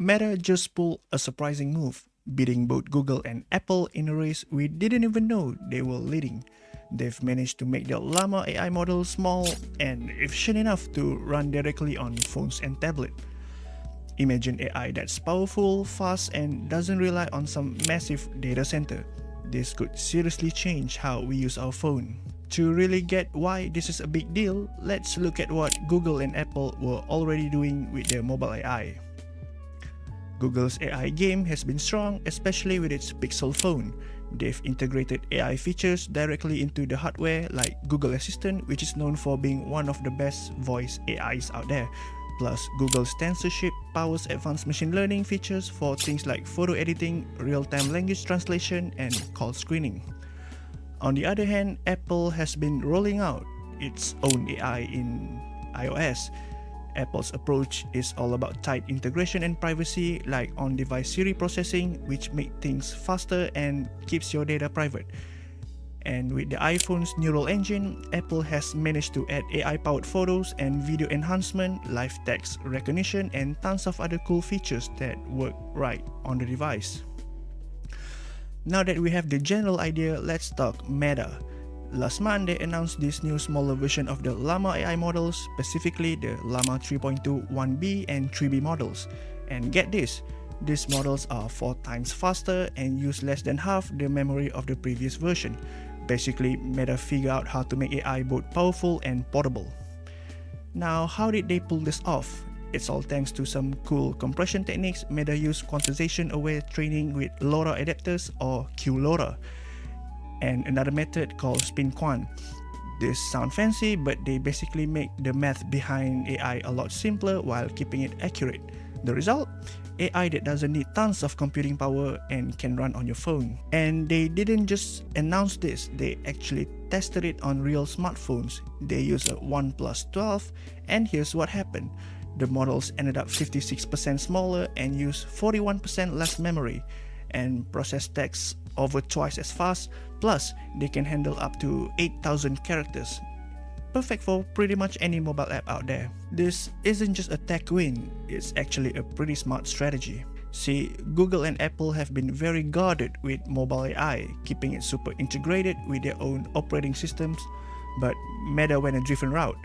Meta just pulled a surprising move, beating both Google and Apple in a race we didn't even know they were leading. They've managed to make their Llama AI model small and efficient enough to run directly on phones and tablets. Imagine AI that's powerful, fast, and doesn't rely on some massive data center. This could seriously change how we use our phone. To really get why this is a big deal, let's look at what Google and Apple were already doing with their mobile AI. Google's AI game has been strong, especially with its Pixel phone. They've integrated AI features directly into the hardware like Google Assistant, which is known for being one of the best voice AIs out there. Plus, Google's TensorShip powers advanced machine learning features for things like photo editing, real-time language translation, and call screening. On the other hand, Apple has been rolling out its own AI in iOS. Apple's approach is all about tight integration and privacy, like on-device Siri processing, which makes things faster and keeps your data private. And with the iPhone's neural engine, Apple has managed to add AI-powered photos and video enhancement, live text recognition, and tons of other cool features that work right on the device. Now that we have the general idea, let's talk Meta. Last month, they announced this new smaller version of the Llama AI models, specifically the Llama 3.2 1B and 3B models. And get this, these models are 4 times faster and use less than half the memory of the previous version. Basically, Meta figured out how to make AI both powerful and portable. Now, how did they pull this off? It's all thanks to some cool compression techniques. Meta used quantization-aware training with LoRa adapters or QLoRA, and another method called SpinQuant. This sounds fancy, but they basically make the math behind AI a lot simpler while keeping it accurate. The result? AI that doesn't need tons of computing power and can run on your phone. And they didn't just announce this, they actually tested it on real smartphones. They used a OnePlus 12, and here's what happened. The models ended up 56% smaller and used 41% less memory, and process text over twice as fast, plus they can handle up to 8,000 characters. Perfect for pretty much any mobile app out there. This isn't just a tech win, it's actually a pretty smart strategy. See, Google and Apple have been very guarded with mobile AI, keeping it super integrated with their own operating systems, but Meta went a different route.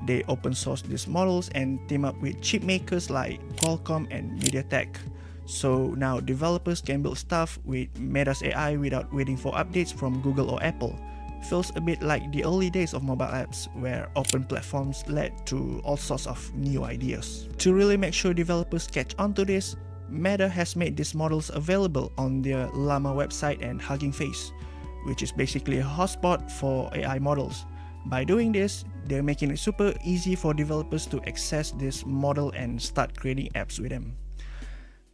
They open sourced these models and team up with chip makers like Qualcomm and MediaTek. So now developers can build stuff with Meta's AI without waiting for updates from Google or Apple. Feels a bit like the early days of mobile apps, where open platforms led to all sorts of new ideas. To really make sure developers catch on to this, Meta has made these models available on their Llama website and Hugging Face, which is basically a hotspot for AI models. By doing this, they're making it super easy for developers to access this model and start creating apps with them.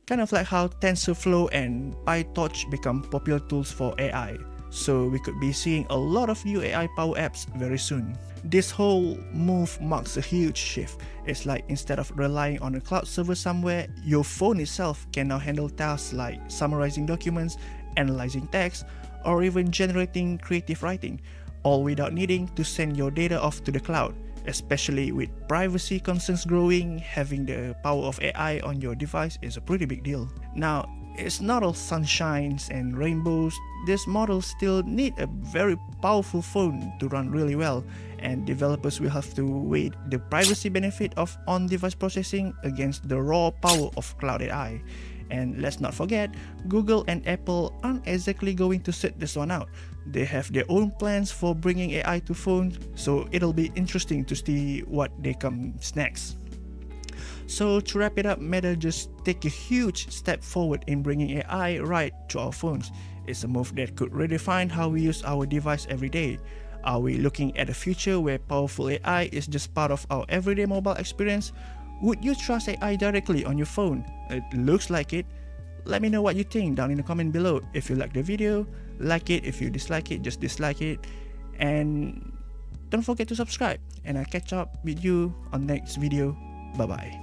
Kind of like how TensorFlow and PyTorch become popular tools for AI. So we could be seeing a lot of new AI power apps very soon. This whole move marks a huge shift. It's like instead of relying on a cloud server somewhere, your phone itself can now handle tasks like summarizing documents, analyzing text, or even generating creative writing, all without needing to send your data off to the cloud. Especially with privacy concerns growing, having the power of AI on your device is a pretty big deal. Now, it's not all sunshines and rainbows. These models still need a very powerful phone to run really well, and developers will have to weigh the privacy benefit of on-device processing against the raw power of cloud AI. And let's not forget, Google and Apple aren't exactly going to sit this one out. They have their own plans for bringing AI to phones, so it'll be interesting to see what they come next. So to wrap it up, Meta just take a huge step forward in bringing AI right to our phones. It's a move that could redefine how we use our device every day. Are we looking at a future where powerful AI is just part of our everyday mobile experience? Would you trust AI directly on your phone? It looks like it. Let me know what you think down in the comment below. If you like the video, like it. If you dislike it, just dislike it. And don't forget to subscribe. And I'll catch up with you on next video. Bye bye.